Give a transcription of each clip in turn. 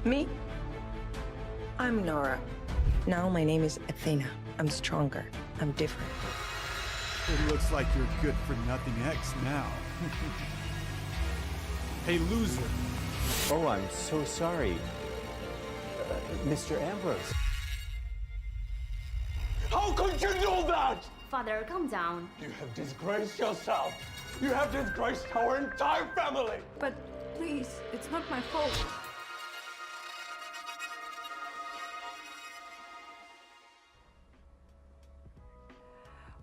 Me? I'm Nora. Now my name is Athena. I'm stronger. I'm different. It looks like you're good for nothing X now. Hey, loser. Oh, I'm so sorry. Mr. Ambrose. How could you do that? Father, calm down. You have disgraced yourself. You have disgraced our entire family. But please, it's not my fault.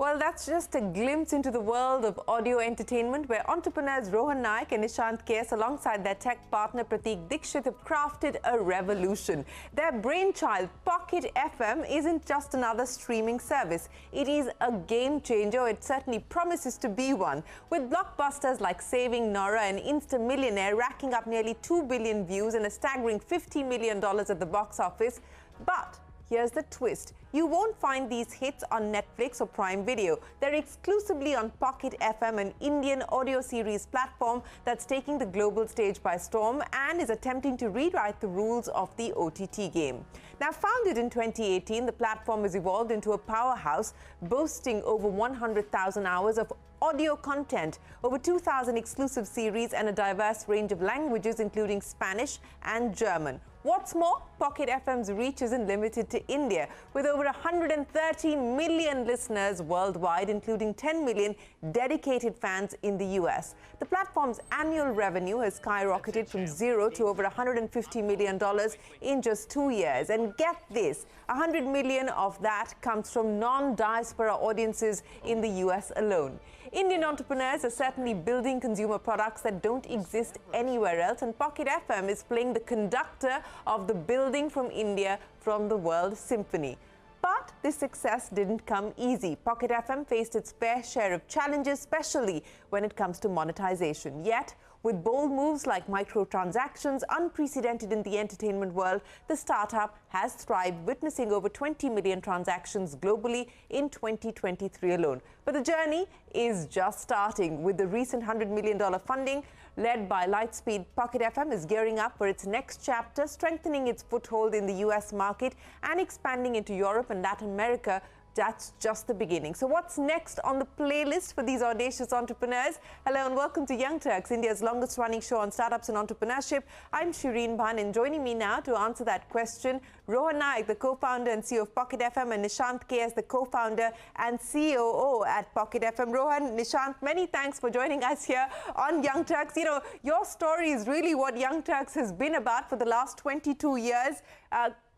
Well, that's just a glimpse into the world of audio entertainment, where entrepreneurs Rohan Nayak and Nishanth KS, alongside their tech partner Prateek Dixit, have crafted a revolution. Their brainchild, Pocket FM, isn't just another streaming service. It is a game changer. It certainly promises to be one. With blockbusters like Saving Nora and Insta Millionaire racking up nearly 2 billion views and a staggering $50 million at the box office. But here's the twist. You won't find these hits on Netflix or Prime Video. They're exclusively on Pocket FM, an Indian audio series platform that's taking the global stage by storm and is attempting to rewrite the rules of the OTT game. Now, founded in 2018, the platform has evolved into a powerhouse, boasting over 100,000 hours of audio content, over 2,000 exclusive series, and a diverse range of languages, including Spanish and German. What's more, Pocket FM's reach isn't limited to India, with over 130 million listeners worldwide, including 10 million dedicated fans in the US. The platform's annual revenue has skyrocketed from zero to over $150 million in just 2 years. And get this, 100 million of that comes from non-diaspora audiences in the US alone. Indian entrepreneurs are certainly building consumer products that don't exist anywhere else, and Pocket FM is playing the conductor of the Building from India from the World Symphony. But this success didn't come easy. Pocket FM faced its fair share of challenges, especially when it comes to monetization. Yet, with bold moves like microtransactions, unprecedented in the entertainment world, the startup has thrived, witnessing over 20 million transactions globally in 2023 alone. But the journey is just starting. With the recent $100 million funding led by Lightspeed, Pocket FM is gearing up for its next chapter, strengthening its foothold in the US market and expanding into Europe and Latin America. That's just the beginning. So what's next on the playlist for these audacious entrepreneurs? Hello and welcome to Young Turks, India's longest running show on startups and entrepreneurship. I'm Shireen Bhan, and joining me now to answer that question, Rohan Nayak, the co-founder and CEO of Pocket FM, and Nishanth KS, the co-founder and COO at Pocket FM. Rohan, Nishanth, many thanks for joining us here on Young Turks. You know, your story is really what Young Turks has been about for the last 22 years.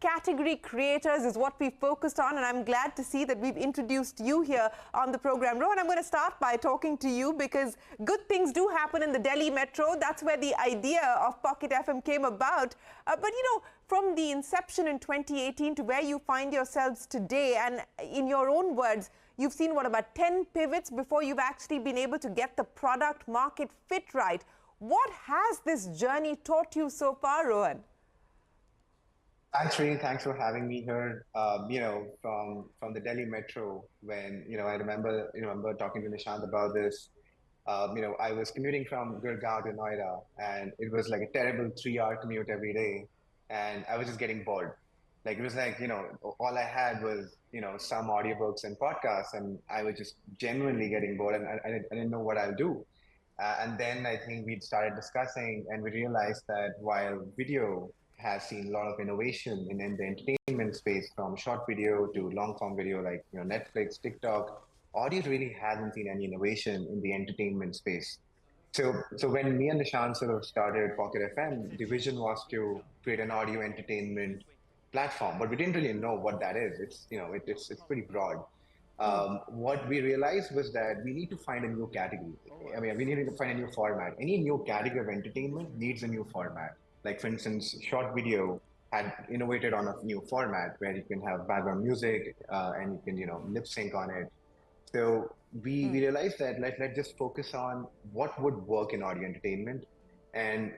Category creators is what we focused on, and I'm glad to see that we've introduced you here on the program. Rohan, I'm going to start by talking to you because good things do happen in the Delhi Metro. That's where the idea of Pocket FM came about. But, you know, from the inception in 2018 to where you find yourselves today, and in your own words, you've seen, what, about 10 pivots before you've actually been able to get the product market fit right. What has this journey taught you so far, Rohan? Thanks, Srini. Thanks for having me here. You know, from the Delhi Metro, when I remember talking to Nishanth about this. I was commuting from Gurgaon to Noida, and it was like a terrible 3-hour commute every day, and I was just getting bored. Like, it was like, all I had was some audiobooks and podcasts, and I was just genuinely getting bored, and I didn't know what I'll do. And then I think we started discussing, and we realized that while video has seen a lot of innovation in the entertainment space, from short video to long form video like Netflix, TikTok, audio really hasn't seen any innovation in the entertainment space. So when me and Nishanth sort of started Pocket FM, the vision was to create an audio entertainment platform, but we didn't really know what that is. It's pretty broad. What we realized was that we need to find a new category. I mean, we needed to find a new format. Any new category of entertainment needs a new format. Like, for instance, short video had innovated on a new format where you can have background music and you can lip sync on it. So we realized that let's just focus on what would work in audio entertainment. And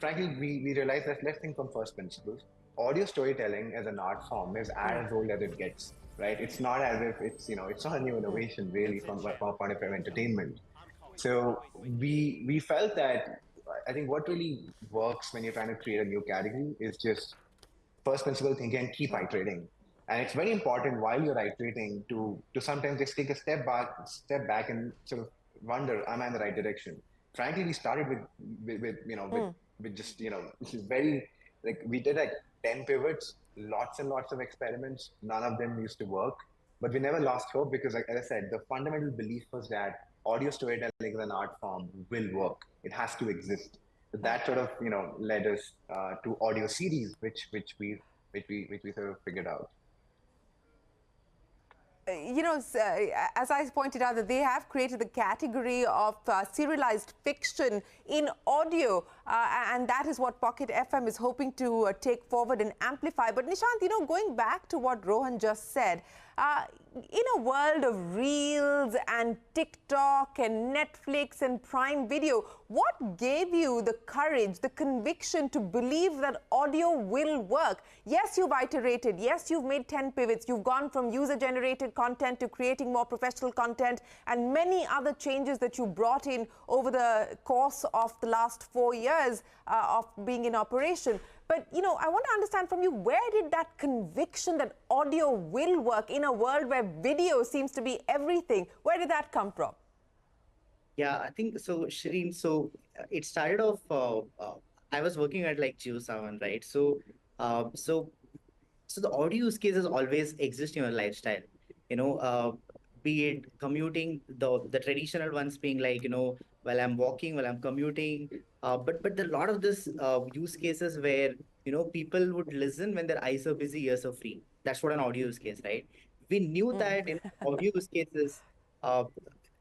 frankly, we realized that let's think from first principles. Audio storytelling as an art form is as old as it gets, right? It's not as if it's not a new innovation really from a point of entertainment. So we felt that I think what really works when you're trying to create a new category is just first principle thinking and keep iterating. And it's very important while you're iterating to sometimes just take a step back and sort of wonder, am I in the right direction? Frankly, we started with just this is very like we did like 10 pivots, lots and lots of experiments. None of them used to work, but we never lost hope because, like as I said, the fundamental belief was that audio storytelling as an art form will work. It has to exist. So that sort of led us to audio series, which we sort of figured out. As I pointed out, that they have created the category of serialized fiction in audio, and that is what Pocket FM is hoping to take forward and amplify. But Nishanth, going back to what Rohan just said, in a world of Reels and TikTok and Netflix and Prime Video, what gave you the courage, the conviction to believe that audio will work? Yes, you've iterated. Yes, you've made 10 pivots. You've gone from user-generated content to creating more professional content and many other changes that you brought in over the course of the last 4 years of being in operation. But, I want to understand from you, where did that conviction that audio will work in a world where video seems to be everything, where did that come from? Yeah, I think so, Shireen. So it started off, I was working at like Jio7, right? So the audio use cases always exist in your lifestyle, be it commuting, the traditional ones being like, while I'm walking, while I'm commuting. But a lot of this use cases where, people would listen when their eyes are busy, ears are free. That's what an audio use case, right? We knew that in audio use cases,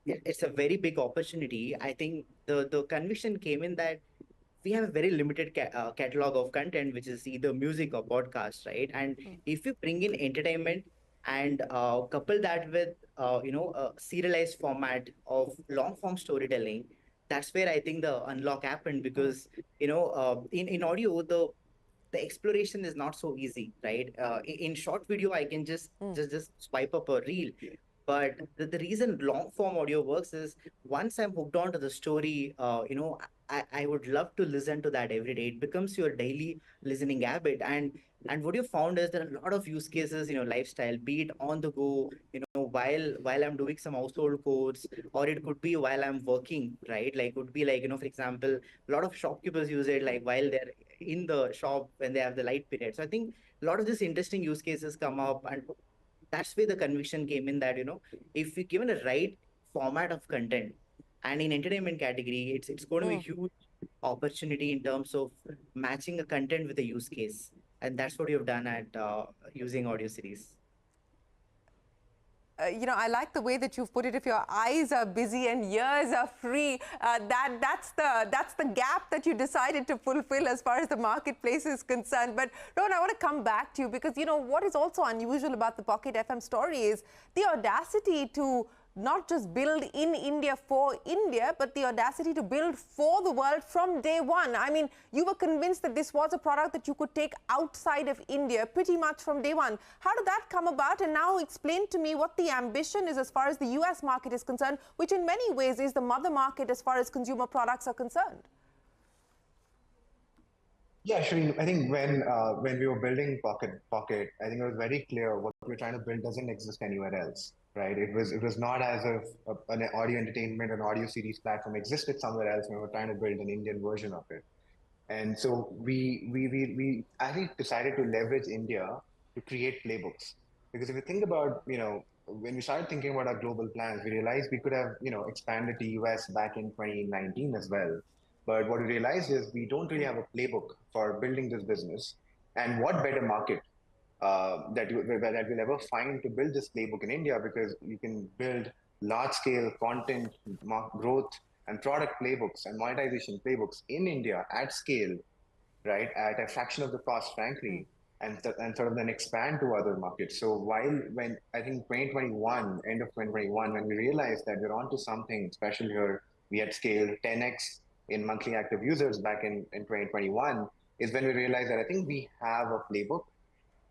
it's a very big opportunity. I think the conviction came in that we have a very limited catalog of content, which is either music or podcast, right? And if you bring in entertainment and couple that with a serialized format of long form storytelling, that's where I think the unlock happened. Because in audio, the exploration is not so easy, right? In short video, I can just swipe up a reel. But the reason long form audio works is, once I'm hooked onto the story, I would love to listen to that every day. It becomes your daily listening habit. And what you found is there are a lot of use cases in your lifestyle, be it on the go, while I'm doing some household chores, or it could be while I'm working, right? Like, could be like, for example, a lot of shopkeepers use it like while they're in the shop when they have the light period. So I think a lot of these interesting use cases come up, and that's where the conviction came in that, if we given a right format of content, and in entertainment category, it's going to be a huge opportunity in terms of matching a content with a use case. And that's what you've done at using audio series. I like the way that you've put it. If your eyes are busy and ears are free, that's the gap that you decided to fulfill as far as the marketplace is concerned. But Rohan, I want to come back to you because what is also unusual about the Pocket FM story is the audacity to not just build in India for India, but the audacity to build for the world from day one. I mean, you were convinced that this was a product that you could take outside of India pretty much from day one. How did that come about? And now explain to me what the ambition is as far as the US market is concerned, which in many ways is the mother market as far as consumer products are concerned. Yeah, Shireen, I think when we were building Pocket, I think it was very clear what we're trying to build doesn't exist anywhere else, right? It was not as if an audio entertainment, an audio series platform existed somewhere else, and we were trying to build an Indian version of it. And so we actually decided to leverage India to create playbooks. Because if you think about, when we started thinking about our global plans, we realized we could have, expanded to US back in 2019 as well. But what we realized is we don't really have a playbook for building this business. And what better market that we'll ever find to build this playbook in India, because you can build large-scale content growth and product playbooks and monetization playbooks in India at scale, right, at a fraction of the cost, frankly, and sort of then expand to other markets. So when I think 2021, end of 2021, when we realized that we're onto something special here, we had scaled 10x in monthly active users back in 2021, is when we realized that I think we have a playbook.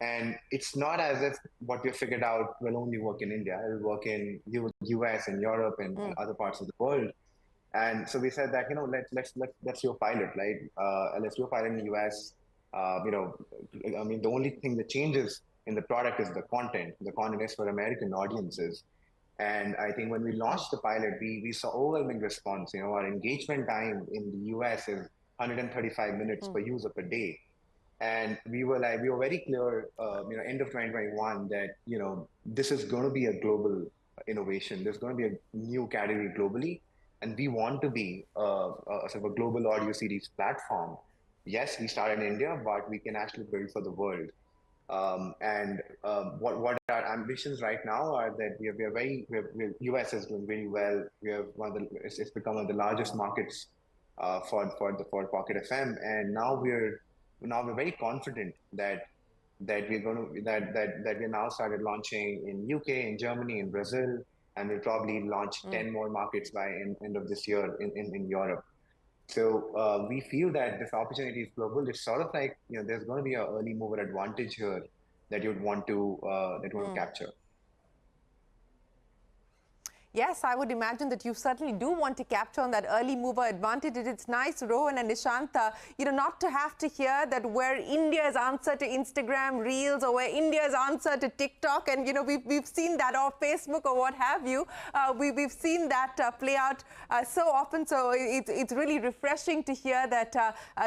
And it's not as if what we figured out will only work in India. It'll work in US and Europe and other parts of the world. And so we said that, let's do a pilot, right? Let's do a pilot in the US. I mean, the only thing that changes in the product is the content. The content is for American audiences. And I think when we launched the pilot, we saw overwhelming response. Our engagement time in the US is 135 minutes per user per day. And we were very clear, end of 2021 that, this is going to be a global innovation. There's going to be a new category globally. And we want to be a sort of a global audio series platform. Yes, we started in India, but we can actually build for the world. What our ambitions right now are that US is doing really well. We have it's become one of the largest markets for Pocket FM, and now we're very confident that we now started launching in UK, in Germany, in Brazil, and we'll probably launch 10 more markets by end of this year in Europe. So we feel that this opportunity is global. It's sort of like, there's going to be an early mover advantage here that you'd want to capture. Yes, I would imagine that you certainly do want to capture on that early mover advantage. It's nice, Rohan and Nishanth, not to have to hear that we're India's answer to Instagram Reels or we're India's answer to TikTok. And, we've seen that, or Facebook or what have you. We've seen that play out so often. So it's really refreshing to hear that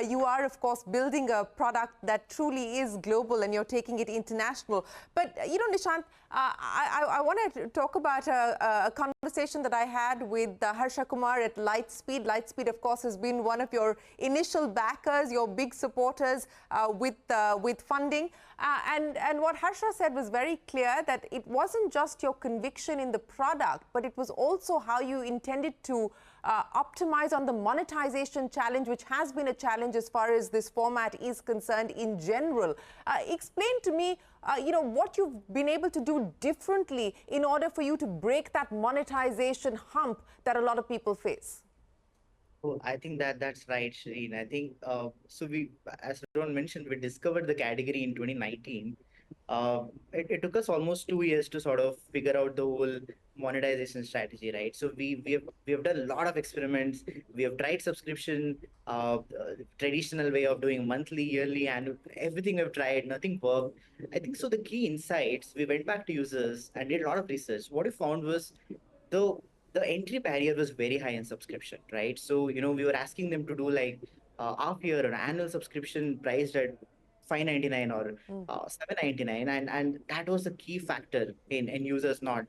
you are, of course, building a product that truly is global and you're taking it international. But, Nishanth, I want to talk about a conversation that I had with Harsha Kumar at Lightspeed. Lightspeed, of course, has been one of your initial backers, your big supporters with funding. And what Harsha said was very clear, that it wasn't just your conviction in the product, but it was also how you intended to optimize on the monetization challenge, which has been a challenge as far as this format is concerned in general. Explain to me, what you've been able to do differently in order for you to break that monetization hump that a lot of people face. Oh, I think that's right, Shireen. I think so. As Rohan mentioned, we discovered the category in 2019. It took us almost 2 years to sort of figure out the whole monetization strategy, right? So we have done a lot of experiments. We have tried subscription, traditional way of doing monthly, yearly, and everything we've tried, nothing worked. I think so. The key insights, we went back to users and did a lot of research. What we found was the the entry barrier was very high in subscription, right? So we were asking them to do like half year or annual subscription priced at 599 or 799, and that was the key factor in users not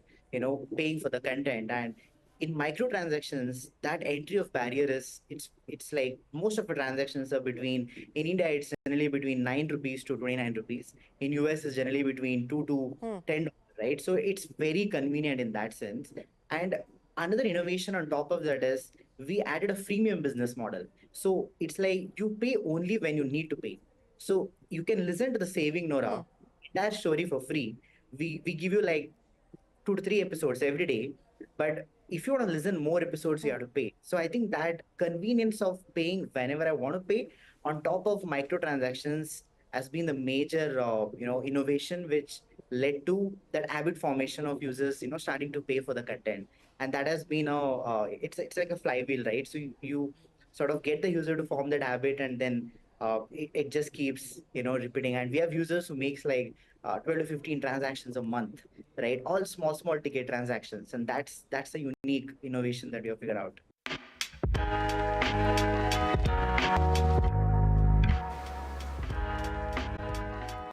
paying for the content. And in microtransactions, that entry of barrier is it's like most of the transactions are between, in India it's generally between 9 rupees to 29 rupees. In US is generally between 2 to 10, right? So it's very convenient in that sense. And another innovation on top of that is we added a freemium business model. So it's like you pay only when you need to pay. So you can listen to the Saving Nora entire story for free. We give you like 2 to 3 episodes every day, but if you want to listen more episodes, you have to pay. So I think that convenience of paying whenever I want to pay, on top of microtransactions, has been the major innovation which led to that habit formation of users starting to pay for the content. And that has been it's like a flywheel, right? So you sort of get the user to form that habit, and then it just keeps repeating. And we have users who makes like 12 to 15 transactions a month, right? All small ticket transactions, and that's a unique innovation that we have figured out.